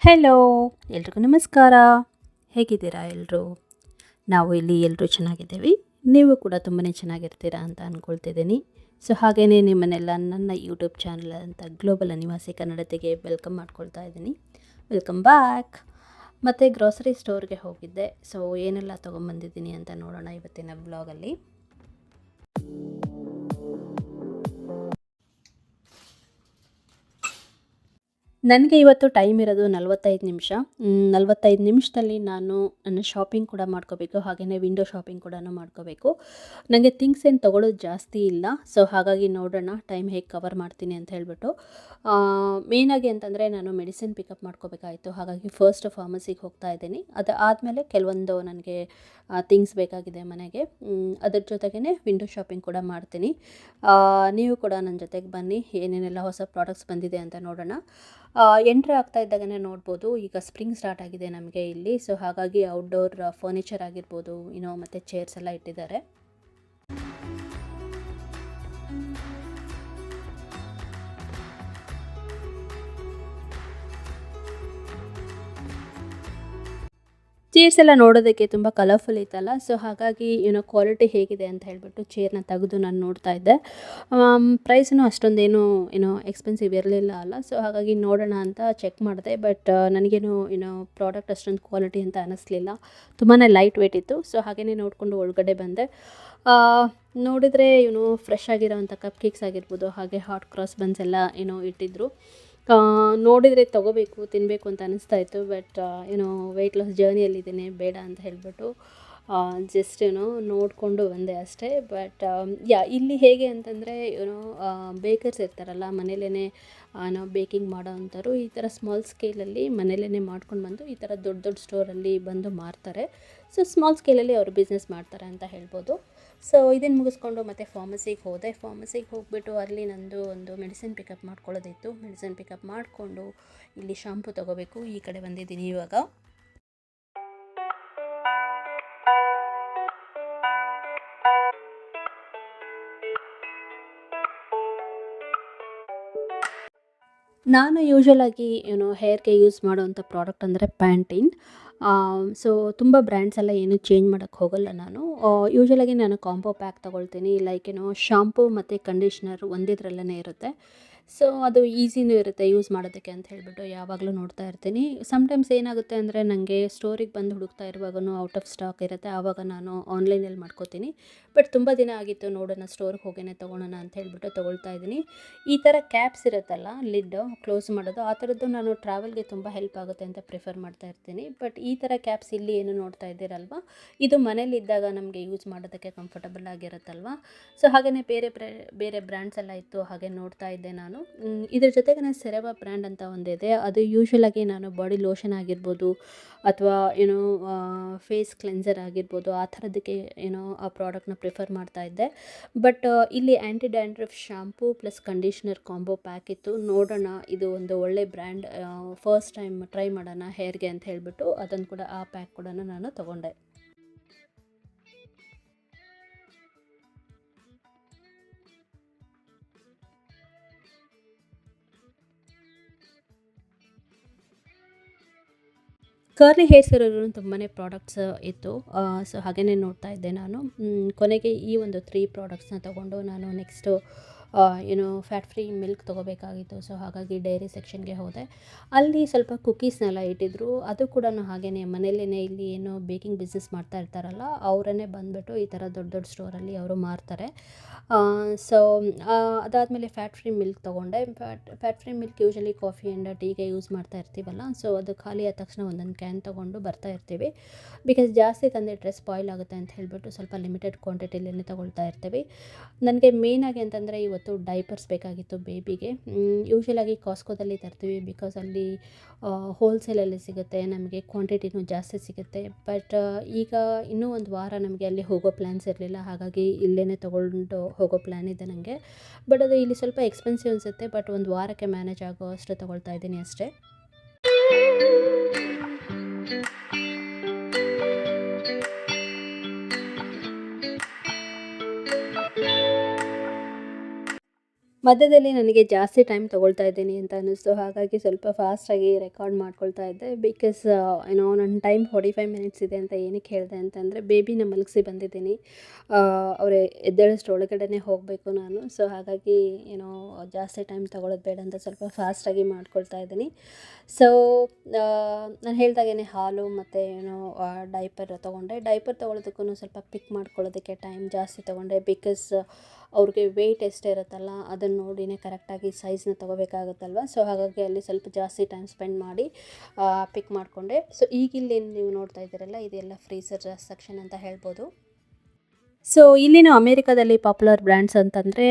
Hello, ಎಲ್ರಿಗೂ ನಮಸ್ಕಾರ. ಹೇಗಿದ್ದೀರಾ ಎಲ್ಲರೂ? ನಾವು ಇಲ್ಲಿ ಎಲ್ಲರೂ ಚೆನ್ನಾಗಿದ್ದೀವಿ. ನೀವು ಕೂಡ ತುಂಬಾ ಚೆನ್ನಾಗಿರ್ತೀರಾ ಅಂತ ಅಂದ್ಕೊಳ್ತಿದ್ದೀನಿ. ಸೊ ಹಾಗೆಯೇ ನಿಮ್ಮನ್ನೆಲ್ಲ ನನ್ನ ಯೂಟ್ಯೂಬ್ ಚಾನಲ್ ಅಂತ ಗ್ಲೋಬಲ್ ನಿವಾಸಿ ಕನ್ನಡತೆಗೆ ವೆಲ್ಕಮ್ ಮಾಡ್ಕೊಳ್ತಾ ಇದ್ದೀನಿ. Welcome back. ಮತ್ತು ಗ್ರೋಸರಿ ಸ್ಟೋರ್ಗೆ ಹೋಗಿದ್ದೆ. ಸೊ ಏನೆಲ್ಲ ತೊಗೊಂಬಂದಿದ್ದೀನಿ ಅಂತ ನೋಡೋಣ ಇವತ್ತಿನ ಬ್ಲಾಗಲ್ಲಿ. ನನಗೆ ಇವತ್ತು ಟೈಮ್ ಇರೋದು 45 ನಿಮಿಷ. 45 ನಿಮಿಷದಲ್ಲಿ ನಾನು ನನ್ನ ಶಾಪಿಂಗ್ ಕೂಡ ಮಾಡ್ಕೋಬೇಕು, ಹಾಗೆಯೇ ವಿಂಡೋ ಶಾಪಿಂಗ್ ಕೂಡ ಮಾಡ್ಕೋಬೇಕು. ನನಗೆ ಥಿಂಗ್ಸ್ ಏನು ತೊಗೊಳ್ಳೋದು ಜಾಸ್ತಿ ಇಲ್ಲ. ಸೊ ಹಾಗಾಗಿ ನೋಡೋಣ ಟೈಮ್ ಹೇಗೆ ಕವರ್ ಮಾಡ್ತೀನಿ ಅಂತ ಹೇಳಿಬಿಟ್ಟು. ಮೇಯ್ನಾಗಿ ಅಂತಂದರೆ ನಾನು ಮೆಡಿಸಿನ್ ಪಿಕಪ್ ಮಾಡ್ಕೋಬೇಕಾಯಿತು. ಹಾಗಾಗಿ ಫಸ್ಟ್ ಫಾರ್ಮಸಿಗೆ ಹೋಗ್ತಾ ಇದ್ದೀನಿ. ಅದು ಆದಮೇಲೆ ಕೆಲವೊಂದು ನನಗೆ ಥಿಂಗ್ಸ್ ಬೇಕಾಗಿದೆ ಮನೆಗೆ. ಅದ್ರ ಜೊತೆಗೇ ವಿಂಡೋ ಶಾಪಿಂಗ್ ಕೂಡ ಮಾಡ್ತೀನಿ. ನೀವು ಕೂಡ ನನ್ನ ಜೊತೆಗೆ ಬನ್ನಿ, ಏನೇನೆಲ್ಲ ಹೊಸ ಪ್ರಾಡಕ್ಟ್ಸ್ ಬಂದಿದೆ ಅಂತ ನೋಡೋಣ. ಎಂಟ್ರಿ ಆಗ್ತಾ ಇದ್ದಾಗನೇ ನೋಡ್ಬೋದು, ಈಗ ಸ್ಪ್ರಿಂಗ್ ಸ್ಟಾರ್ಟ್ ಆಗಿದೆ ನಮಗೆ ಇಲ್ಲಿ. ಸೊ ಹಾಗಾಗಿ ಔಟ್ಡೋರ್ ಫರ್ನಿಚರ್ ಆಗಿರ್ಬೋದು, ಮತ್ತು ಚೇರ್ಸ್ ಎಲ್ಲ ಇಟ್ಟಿದ್ದಾರೆ. ಚೇರ್ಸ್ ಎಲ್ಲ ನೋಡೋದಕ್ಕೆ ತುಂಬ ಕಲರ್ಫುಲ್ ಇತ್ತಲ್ಲ. ಸೊ ಹಾಗಾಗಿ ಕ್ವಾಲಿಟಿ ಹೇಗಿದೆ ಅಂತ ಹೇಳಿಬಿಟ್ಟು ಚೇರ್ನ ತೆಗೆದು ನಾನು ನೋಡ್ತಾ ಇದ್ದೆ. ಪ್ರೈಸೂ ಅಷ್ಟೊಂದೇನು ಎಕ್ಸ್ಪೆನ್ಸಿವ್ ಇರಲಿಲ್ಲ ಅಲ್ಲ. ಸೊ ಹಾಗಾಗಿ ನೋಡೋಣ ಅಂತ ಚೆಕ್ ಮಾಡಿದೆ. ಬಟ್ ನನಗೇನು ಪ್ರಾಡಕ್ಟ್ ಅಷ್ಟೊಂದು ಕ್ವಾಲಿಟಿ ಅಂತ ಅನ್ನಿಸ್ಲಿಲ್ಲ. ತುಂಬಾ ಲೈಟ್ ವೇಟ್ ಇತ್ತು. ಸೊ ಹಾಗೆಯೇ ನೋಡಿಕೊಂಡು ಒಳಗಡೆ ಬಂದೆ. ನೋಡಿದರೆ ಫ್ರೆಶ್ ಆಗಿರೋವಂಥ ಕಪ್ ಕೇಕ್ಸ್ ಆಗಿರ್ಬೋದು, ಹಾಗೆ ಹಾಟ್ ಕ್ರಾಸ್ ಬನ್ಸ್ ಎಲ್ಲ ಇಟ್ಟಿದ್ರು. ನೋಡಿದರೆ ತೊಗೋಬೇಕು, ತಿನ್ನಬೇಕು ಅಂತ ಅನ್ನಿಸ್ತಾ ಇತ್ತು. ಬಟ್ ವೆಯ್ಟ್ ಲಾಸ್ ಜರ್ನಿಯಲ್ಲಿದ್ದೀನಿ, ಬೇಡ ಅಂತ ಹೇಳಿಬಿಟ್ಟು ಜಸ್ಟ್ ನೋಡಿಕೊಂಡು ಬಂದೆ ಅಷ್ಟೇ. ಬಟ್ ಇಲ್ಲಿ ಹೇಗೆ ಅಂತಂದರೆ ಬೇಕರ್ಸ್ ಇರ್ತಾರಲ್ಲ, ಮನೇಲೇ ನಾವು ಬೇಕಿಂಗ್ ಮಾಡೋ ಅಂಥವ್ರು ಈ ಥರ ಸ್ಮಾಲ್ ಸ್ಕೇಲಲ್ಲಿ ಮನೇಲೇ ಮಾಡ್ಕೊಂಡು ಬಂದು ಈ ಥರ ದೊಡ್ಡ ದೊಡ್ಡ ಸ್ಟೋರಲ್ಲಿ ಬಂದು ಮಾರ್ತಾರೆ. ಸೊ ಸ್ಮಾಲ್ ಸ್ಕೇಲಲ್ಲಿ ಅವರು ಬಿಸ್ನೆಸ್ ಮಾಡ್ತಾರೆ ಅಂತ ಹೇಳ್ಬೋದು. ಸೊ ಇದನ್ನು ಮುಗಿಸ್ಕೊಂಡು ಮತ್ತೆ ಫಾರ್ಮಸಿಗೆ ಹೋದೆ. ಫಾರ್ಮಸಿಗೆ ಹೋಗಿಬಿಟ್ಟು ಅಲ್ಲಿ ನಂದು ಒಂದು ಮೆಡಿಸಿನ್ ಪಿಕಪ್ ಮಾಡ್ಕೊಳ್ಳೋದಿತ್ತು. ಮೆಡಿಸಿನ್ ಪಿಕಪ್ ಮಾಡಿಕೊಂಡು ಇಲ್ಲಿ ಶಾಂಪು ತೊಗೋಬೇಕು. ಈ ಕಡೆ ಬಂದಿದ್ದೀನಿ ಇವಾಗ. ನಾನು ಯೂಶ್ವಲಾಗಿ ಹೇರ್ಗೆ ಯೂಸ್ ಮಾಡೋವಂಥ ಪ್ರಾಡಕ್ಟ್ ಅಂದರೆ ಪ್ಯಾಂಟೀನ್. ಸೊ ತುಂಬ ಬ್ರ್ಯಾಂಡ್ಸ್ ಎಲ್ಲ ಏನು ಚೇಂಜ್ ಮಾಡೋಕ್ಕೆ ಹೋಗಲ್ಲ ನಾನು. ಯೂಶ್ವಲಾಗಿ ನಾನು ಕಾಂಬೋ ಪ್ಯಾಕ್ ತೊಗೊಳ್ತೀನಿ. ಲೈಕ್ ಶಾಂಪೂ ಮತ್ತು ಕಂಡೀಷ್ನರ್ ಒಂದಿದ್ರಲ್ಲೇ ಇರುತ್ತೆ. ಸೊ ಅದು ಈಸಿನೂ ಇರುತ್ತೆ ಯೂಸ್ ಮಾಡೋದಕ್ಕೆ ಅಂತ ಹೇಳಿಬಿಟ್ಟು ಯಾವಾಗಲೂ ನೋಡ್ತಾ ಇರ್ತೀನಿ. ಸಮ್ಟೈಮ್ಸ್ ಏನಾಗುತ್ತೆ ಅಂದರೆ ನನಗೆ ಸ್ಟೋರಿಗೆ ಬಂದು ಹುಡುಕ್ತಾ ಇರುವಾಗೂ ಔಟ್ ಆಫ್ ಸ್ಟಾಕ್ ಇರುತ್ತೆ. ಆವಾಗ ನಾನು ಆನ್ಲೈನಲ್ಲಿ ಮಾಡ್ಕೋತೀನಿ. ಬಟ್ ತುಂಬ ದಿನ ಆಗಿತ್ತು, ನೋಡೋಣ ಸ್ಟೋರ್ಗೆ ಹೋಗೇ ತೊಗೊಳೋಣ ಅಂತ ಹೇಳಿಬಿಟ್ಟು ತೊಗೊಳ್ತಾ ಇದ್ದೀನಿ. ಈ ಥರ ಕ್ಯಾಪ್ಸ್ ಇರುತ್ತಲ್ಲ, ಲಿಡ್ ಕ್ಲೋಸ್ ಮಾಡೋದು, ಆ ಥರದ್ದು ನಾನು ಟ್ರಾವೆಲ್ಗೆ ತುಂಬ ಹೆಲ್ಪ್ ಆಗುತ್ತೆ ಅಂತ ಪ್ರಿಫರ್ ಮಾಡ್ತಾ ಇರ್ತೀನಿ. ಬಟ್ ಈ ಥರ ಕ್ಯಾಪ್ಸ್ ಇಲ್ಲಿ ಏನು ನೋಡ್ತಾ ಇದ್ದೀರಲ್ವ, ಇದು ಮನೇಲಿದ್ದಾಗ ನಮಗೆ ಯೂಸ್ ಮಾಡೋದಕ್ಕೆ ಕಂಫರ್ಟಬಲ್ ಆಗಿರುತ್ತಲ್ವ. ಸೊ ಹಾಗೆಯೇ ಬೇರೆ ಬ್ರ್ಯಾಂಡ್ಸ್ ಎಲ್ಲ ಇತ್ತು, ಹಾಗೆ ನೋಡ್ತಾ ಇದ್ದೆ ನಾನು. ಇದ್ರ ಜೊತೆಗೆ ಸೆರೆವಾ ಬ್ರ್ಯಾಂಡ್ ಅಂತ ಒಂದಿದೆ. ಅದು ಯೂಶ್ವಲಾಗಿ ನಾನು ಬಾಡಿ ಲೋಷನ್ ಆಗಿರ್ಬೋದು, ಅಥವಾ ಫೇಸ್ ಕ್ಲೆನ್ಸರ್ ಆಗಿರ್ಬೋದು, ಆ ಥರದಕ್ಕೆ ಆ ಪ್ರಾಡಕ್ಟ್ನ ಪ್ರಿಫರ್ ಮಾಡ್ತಾ ಇದ್ದೆ. ಬಟ್ ಇಲ್ಲಿ anti dandruff shampoo plus conditioner combo pack ಇತ್ತು. ನೋಡೋಣ, ಇದು ಒಂದು ಒಳ್ಳೆ ಬ್ರ್ಯಾಂಡ್, ಫಸ್ಟ್ ಟೈಮ್ ಟ್ರೈ ಮಾಡೋಣ ಹೇರ್ಗೆ ಅಂತ ಹೇಳಿಬಿಟ್ಟು ಅದನ್ನು ಕೂಡ, ಆ ಪ್ಯಾಕ್ ಕೂಡ ನಾನು ತೊಗೊಂಡೆ. ಕರ್ಲಿ ಹೇರ್ಸ್ ಇರೋರು ತುಂಬಾ ಪ್ರಾಡಕ್ಟ್ಸ್ ಇತ್ತು. ಸೊ ಹಾಗೆಯೇ ನೋಡ್ತಾ ಇದ್ದೆ ನಾನು. ಕೊನೆಗೆ ಈ ಒಂದು 3 ಪ್ರಾಡಕ್ಟ್ಸ್ನ ತೊಗೊಂಡು ನಾನು ನೆಕ್ಸ್ಟು ಫ್ಯಾಟ್ ಫ್ರೀ ಮಿಲ್ಕ್ ತೊಗೋಬೇಕಾಗಿತ್ತು. ಸೊ ಹಾಗಾಗಿ ಡೈರಿ ಸೆಕ್ಷನ್ಗೆ ಹೋದೆ. ಅಲ್ಲಿ ಸ್ವಲ್ಪ ಕುಕ್ಕೀಸ್ನೆಲ್ಲ ಇಟ್ಟಿದ್ರು. ಅದು ಕೂಡ ಹಾಗೆಯೇ ಮನೆಯಲ್ಲೇ ಇಲ್ಲಿ ಏನು ಬೇಕಿಂಗ್ ಬಿಸ್ನೆಸ್ ಮಾಡ್ತಾ ಇರ್ತಾರಲ್ಲ, ಅವರನ್ನೇ ಬಂದುಬಿಟ್ಟು ಈ ಥರ ದೊಡ್ಡ ದೊಡ್ಡ ಸ್ಟೋರಲ್ಲಿ ಅವರು ಮಾರ್ತಾರೆ. ಸೊ ಅದಾದಮೇಲೆ ಫ್ಯಾಟ್ ಫ್ರೀ ಮಿಲ್ಕ್ ತೊಗೊಂಡೆ. Fat free milk usually coffee and ಟೀಗೆ ಯೂಸ್ ಮಾಡ್ತಾ ಇರ್ತೀವಲ್ಲ. ಸೊ ಅದು ಖಾಲಿ ಆದ ತಕ್ಷಣ ಒಂದೊಂದು ಕ್ಯಾನ್ ತೊಗೊಂಡು ಬರ್ತಾ ಇರ್ತೀವಿ. ಬಿಕಾಸ್ ಜಾಸ್ತಿ ತಂದಿಟ್ಟರೆ ಸ್ಪಾಯ್ಲ್ ಆಗುತ್ತೆ ಅಂತ ಹೇಳಿಬಿಟ್ಟು ಸ್ವಲ್ಪ ಲಿಮಿಟೆಡ್ ಕ್ವಾಂಟಿಟಿಲೇ ತೊಗೊಳ್ತಾ ಇರ್ತೀವಿ. ನನಗೆ ಮೇಯ್ನಾಗಿ ಅಂತಂದರೆ ಇವತ್ತು ಡೈಪರ್ಸ್ ಬೇಕಾಗಿತ್ತು ಬೇಬಿಗೆ. ಯೂಶ್ವಲಾಗಿ ಕಾಸ್ಕೋದಲ್ಲಿ ತರ್ತೀವಿ, ಬಿಕಾಸ್ ಅಲ್ಲಿ ಹೋಲ್ಸೇಲಲ್ಲಿ ಸಿಗುತ್ತೆ, ನಮಗೆ ಕ್ವಾಂಟಿಟಿನೂ ಜಾಸ್ತಿ ಸಿಗುತ್ತೆ. ಬಟ್ ಈಗ ಇನ್ನೂ ಒಂದು ವಾರ ನಮಗೆ ಅಲ್ಲಿ ಹೋಗೋ ಪ್ಲ್ಯಾನ್ಸ್ ಇರಲಿಲ್ಲ, ಹಾಗಾಗಿ ಇಲ್ಲೇ ತೊಗೊಂಡು ಹೋಗೋ ಪ್ಲ್ಯಾನ್ ಇದೆ ನನಗೆ. ಬಟ್ ಅದು ಇಲ್ಲಿ ಸ್ವಲ್ಪ ಎಕ್ಸ್ಪೆನ್ಸಿವ್ ಅನಿಸುತ್ತೆ. ಬಟ್ ಒಂದು ವಾರಕ್ಕೆ ಮ್ಯಾನೇಜ್ ಆಗೋ ಅಷ್ಟು ತೊಗೊಳ್ತಾ ಇದ್ದೀನಿ ಅಷ್ಟೇ. ಮಧ್ಯದಲ್ಲಿ ನನಗೆ ಜಾಸ್ತಿ ಟೈಮ್ ತೊಗೊಳ್ತಾ ಇದ್ದೀನಿ ಅಂತ ಅನ್ನಿಸ್ತು. ಹಾಗಾಗಿ ಸ್ವಲ್ಪ ಫಾಸ್ಟಾಗಿ ರೆಕಾರ್ಡ್ ಮಾಡ್ಕೊಳ್ತಾ ಇದ್ದೆ. ಬಿಕಾಸ್ ನನ್ನ ಟೈಮ್ 45 ಮಿನಿಟ್ಸ್ ಇದೆ ಅಂತ ಏನಕ್ಕೆ ಹೇಳಿದೆ ಅಂತಂದರೆ, ಬೇಬಿನ ಮಲಗಿಸಿ ಬಂದಿದ್ದೀನಿ. ಅವರು ಎದ್ದೇಳೋಷ್ಟ್ರೊಳಗಡೆನೇ ಹೋಗಬೇಕು ನಾನು. ಸೊ ಹಾಗಾಗಿ ಜಾಸ್ತಿ ಟೈಮ್ ತೊಗೊಳ್ಳೋದು ಬೇಡ ಅಂತ ಸ್ವಲ್ಪ ಫಾಸ್ಟಾಗಿ ಮಾಡ್ಕೊಳ್ತಾ ಇದ್ದೀನಿ. ಸೊ ನಾನು ಹೇಳ್ದಾಗೆ ಹಾಲು ಮತ್ತು ಡೈಪರ್ ತೊಗೊಂಡೆ. ಡೈಪರ್ ತೊಗೊಳೋದಕ್ಕೂ ಸ್ವಲ್ಪ ಪಿಕ್ ಮಾಡ್ಕೊಳ್ಳೋದಕ್ಕೆ ಟೈಮ್ ಜಾಸ್ತಿ ತೊಗೊಂಡೆ. ಬಿಕಾಸ್ ಅವ್ರಿಗೆ ವೆಯ್ಟ್ ಎಷ್ಟಿರುತ್ತಲ್ಲ ಅದನ್ನು ನೋಡಿನೇ ಕರೆಕ್ಟಾಗಿ ಸೈಜ್ನ ತೊಗೋಬೇಕಾಗುತ್ತಲ್ವ. ಸೊ ಹಾಗಾಗಿ ಅಲ್ಲಿ ಸ್ವಲ್ಪ ಜಾಸ್ತಿ ಟೈಮ್ ಸ್ಪೆಂಡ್ ಮಾಡಿ ಪಿಕ್ ಮಾಡಿಕೊಂಡೆ. ಸೊ ಈಗ ಇಲ್ಲೇನು ನೀವು ನೋಡ್ತಾ ಇದ್ದೀರಲ್ಲ, ಇದೆಲ್ಲ ಫ್ರೀಸರ್ ಸೆಕ್ಷನ್ ಅಂತ ಹೇಳ್ಬೋದು. ಸೊ ಇಲ್ಲಿನ ಅಮೇರಿಕಾದಲ್ಲಿ ಪಾಪ್ಯುಲರ್ ಬ್ರ್ಯಾಂಡ್ಸ್ ಅಂತಂದರೆ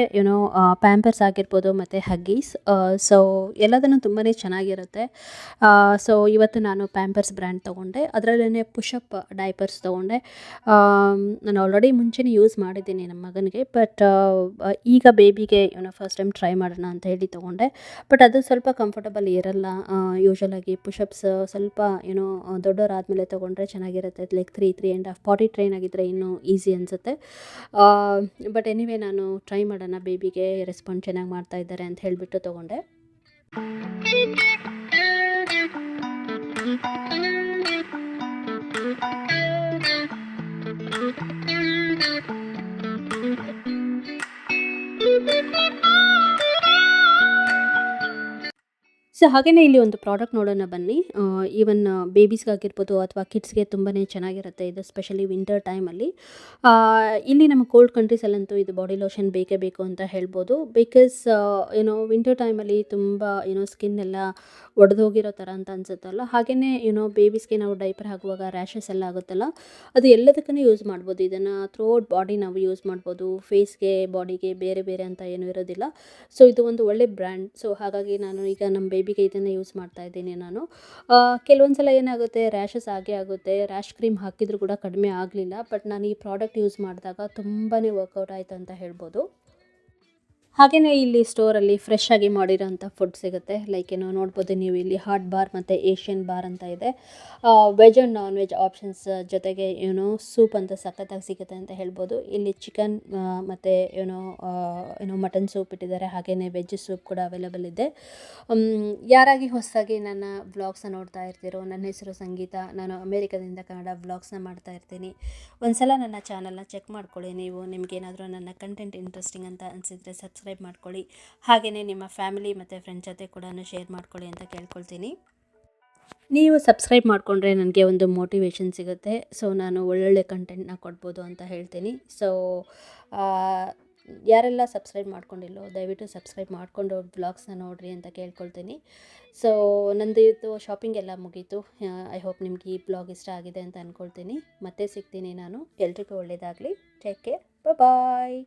ಪ್ಯಾಂಪರ್ಸ್ ಆಗಿರ್ಬೋದು ಮತ್ತು ಹಗ್ಗೀಸ್. ಸೊ ಎಲ್ಲದನ್ನು ತುಂಬಾ ಚೆನ್ನಾಗಿರುತ್ತೆ. ಸೊ ಇವತ್ತು ನಾನು ಪ್ಯಾಂಪರ್ಸ್ ಬ್ರ್ಯಾಂಡ್ ತೊಗೊಂಡೆ. ಅದರಲ್ಲೇ ಪುಷಪ್ ಡೈಪರ್ಸ್ ತೊಗೊಂಡೆ. ನಾನು ಆಲ್ರೆಡಿ ಮುಂಚೆನೇ ಯೂಸ್ ಮಾಡಿದ್ದೀನಿ ನಮ್ಮ ಮಗನಿಗೆ. ಬಟ್ ಈಗ ಬೇಬಿಗೆ ಫಸ್ಟ್ ಟೈಮ್ ಟ್ರೈ ಮಾಡೋಣ ಅಂತ ಹೇಳಿ ತೊಗೊಂಡೆ. ಬಟ್ ಅದು ಸ್ವಲ್ಪ ಕಂಫರ್ಟಬಲ್ ಇರಲ್ಲ. ಯೂಶ್ವಲಾಗಿ ಪುಷಪ್ಸ್ ಸ್ವಲ್ಪ ದೊಡ್ಡವರಾದಮೇಲೆ ತೊಗೊಂಡ್ರೆ ಚೆನ್ನಾಗಿರುತ್ತೆ. ಲೈಕ್ 3.5 ಪಾಟಿ ಟ್ರೈನ್ ಆಗಿದ್ದರೆ ಇನ್ನೂ ಈಸಿ ಅನಿಸುತ್ತೆ. ಬಟ್ ಎನಿವೇ ನಾನು ಟ್ರೈ ಮಾಡೋಣ, ಬೇಬಿಗೆ ರೆಸ್ಪಾಂಡ್ ಚೆನ್ನಾಗಿ ಮಾಡ್ತಾ ಇದ್ದಾರೆ ಅಂತ ಹೇಳಿಬಿಟ್ಟು ತೊಗೊಂಡೆ. ಸೊ ಹಾಗೆಯೇ ಇಲ್ಲಿ ಒಂದು ಪ್ರಾಡಕ್ಟ್ ನೋಡೋಣ ಬನ್ನಿ. ಈವನ್ ಬೇಬೀಸ್ಗಾಗಿರ್ಬೋದು ಅಥವಾ ಕಿಡ್ಸ್ಗೆ ತುಂಬಾ ಚೆನ್ನಾಗಿರುತ್ತೆ ಇದು, ಸ್ಪೆಷಲಿ ವಿಂಟರ್ ಟೈಮಲ್ಲಿ. ಇಲ್ಲಿ ನಮ್ಮ ಕೋಲ್ಡ್ ಕಂಟ್ರೀಸಲ್ಲಂತೂ ಇದು ಬಾಡಿ ಲೋಷನ್ ಬೇಕೇ ಬೇಕು ಅಂತ ಹೇಳ್ಬೋದು. ಬಿಕಾಸ್ ವಿಂಟರ್ ಟೈಮಲ್ಲಿ ತುಂಬ ಸ್ಕಿನ್ ಎಲ್ಲ ಒಡೆದೋಗಿರೋ ಥರ ಅಂತ ಅನಿಸುತ್ತಲ್ಲ. ಹಾಗೆಯೇ ಬೇಬೀಸ್ಗೆ ನಾವು ಡೈಪರ್ ಹಾಕುವಾಗ ರ್ಯಾಷಸ್ ಎಲ್ಲ ಆಗುತ್ತಲ್ಲ, ಅದು ಎಲ್ಲದಕ್ಕೂ ಯೂಸ್ ಮಾಡ್ಬೋದು. ಇದನ್ನು ಥ್ರೂಔಟ್ ಬಾಡಿ ನಾವು ಯೂಸ್ ಮಾಡ್ಬೋದು. ಫೇಸ್ಗೆ, ಬಾಡಿಗೆ ಬೇರೆ ಬೇರೆ ಅಂತ ಏನೂ ಇರೋದಿಲ್ಲ. ಸೊ ಇದು ಒಂದು ಒಳ್ಳೆ ಬ್ರ್ಯಾಂಡ್. ಸೊ ಹಾಗಾಗಿ ನಾನು ಈಗ ನಮ್ಮ ಬೇಬಿಗೆ ಇದನ್ನು ಯೂಸ್ ಮಾಡ್ತಾ ಇದ್ದೀನಿ ನಾನು. ಕೆಲವೊಂದು ಸಲ ಏನಾಗುತ್ತೆ, ರ್ಯಾಷಸ್ ಆಗೇ ಆಗುತ್ತೆ. ರ್ಯಾಷ್ ಕ್ರೀಮ್ ಹಾಕಿದರೂ ಕೂಡ ಕಡಿಮೆ ಆಗಲಿಲ್ಲ. ಬಟ್ ನಾನು ಈ ಪ್ರಾಡಕ್ಟ್ ಯೂಸ್ ಮಾಡಿದಾಗ ತುಂಬಾ ವರ್ಕೌಟ್ ಆಯಿತು ಅಂತ ಹೇಳ್ಬೋದು. ಹಾಗೆಯೇ ಇಲ್ಲಿ ಸ್ಟೋರಲ್ಲಿ ಫ್ರೆಶ್ ಆಗಿ ಮಾಡಿರೋಂಥ ಫುಡ್ ಸಿಗುತ್ತೆ. ಲೈಕ್ ನೋಡ್ಬೋದು ನೀವು, ಇಲ್ಲಿ ಹಾಟ್ ಬಾರ್ ಮತ್ತು ಏಷ್ಯನ್ ಬಾರ್ ಅಂತ ಇದೆ. Veg and non veg options ಜೊತೆಗೆ ಸೂಪ್ ಅಂತ ಸಖತ್ತಾಗಿ ಸಿಗುತ್ತೆ ಅಂತ ಹೇಳ್ಬೋದು. ಇಲ್ಲಿ ಚಿಕನ್ ಮತ್ತು ಮಟನ್ ಸೂಪ್ ಇಟ್ಟಿದ್ದಾರೆ. ಹಾಗೆಯೇ ವೆಜ್ ಸೂಪ್ ಕೂಡ ಅವೈಲೇಬಲ್ ಇದೆ. ಯಾರಾಗಿ ಹೊಸದಾಗಿ ನನ್ನ ವ್ಲಾಗ್ಸ್ನ ನೋಡ್ತಾ ಇರ್ತೀರೋ, ನನ್ನ ಹೆಸರು ಸಂಗೀತ. ನಾನು ಅಮೇರಿಕಾದಿಂದ ಕನ್ನಡ ವ್ಲಾಗ್ಸ್ನ ಮಾಡ್ತಾ ಇರ್ತೀನಿ. ಒಂದು ಸಲ ನನ್ನ ಚಾನಲ್ನ ಚೆಕ್ ಮಾಡ್ಕೊಳ್ಳಿ. ನಿಮಗೇನಾದರೂ ನನ್ನ ಕಂಟೆಂಟ್ ಇಂಟ್ರೆಸ್ಟಿಂಗ್ ಅಂತ ಅನಿಸಿದರೆ ಸಬ್ಸ್ಕ್ರೈಬ್ ಮಾಡ್ಕೊಳ್ಳಿ. ಹಾಗೆಯೇ ನಿಮ್ಮ ಫ್ಯಾಮಿಲಿ ಮತ್ತು ಫ್ರೆಂಡ್ಸ್ ಜೊತೆ ಕೂಡ ಶೇರ್ ಮಾಡ್ಕೊಳ್ಳಿ ಅಂತ ಕೇಳ್ಕೊಳ್ತೀನಿ. ನೀವು ಸಬ್ಸ್ಕ್ರೈಬ್ ಮಾಡಿಕೊಂಡ್ರೆ ನನಗೆ ಒಂದು ಮೋಟಿವೇಶನ್ ಸಿಗುತ್ತೆ. ಸೊ ನಾನು ಒಳ್ಳೊಳ್ಳೆ ಕಂಟೆಂಟ್ನ ಕೊಡ್ಬೋದು ಅಂತ ಹೇಳ್ತೀನಿ. ಸೊ ಯಾರೆಲ್ಲ ಸಬ್ಸ್ಕ್ರೈಬ್ ಮಾಡ್ಕೊಂಡಿಲ್ಲೋ ದಯವಿಟ್ಟು ಸಬ್ಸ್ಕ್ರೈಬ್ ಮಾಡಿಕೊಂಡು ವ್ಲಾಗ್ಸ್ನ ನೋಡಿರಿ ಅಂತ ಕೇಳ್ಕೊಳ್ತೀನಿ. ಸೊ ನಂದು ಇದು ಶಾಪಿಂಗ್ ಎಲ್ಲ ಮುಗೀತು. ಐ ಹೋಪ್ ನಿಮ್ಗೆ ಈ ಬ್ಲಾಗ್ ಇಷ್ಟ ಆಗಿದೆ ಅಂತ ಅಂದ್ಕೊಳ್ತೀನಿ. ಮತ್ತೆ ಸಿಗ್ತೀನಿ ನಾನು. ಎಲ್ರಿಗೂ ಒಳ್ಳೆಯದಾಗಲಿ. Take care. ಬಾಯ್.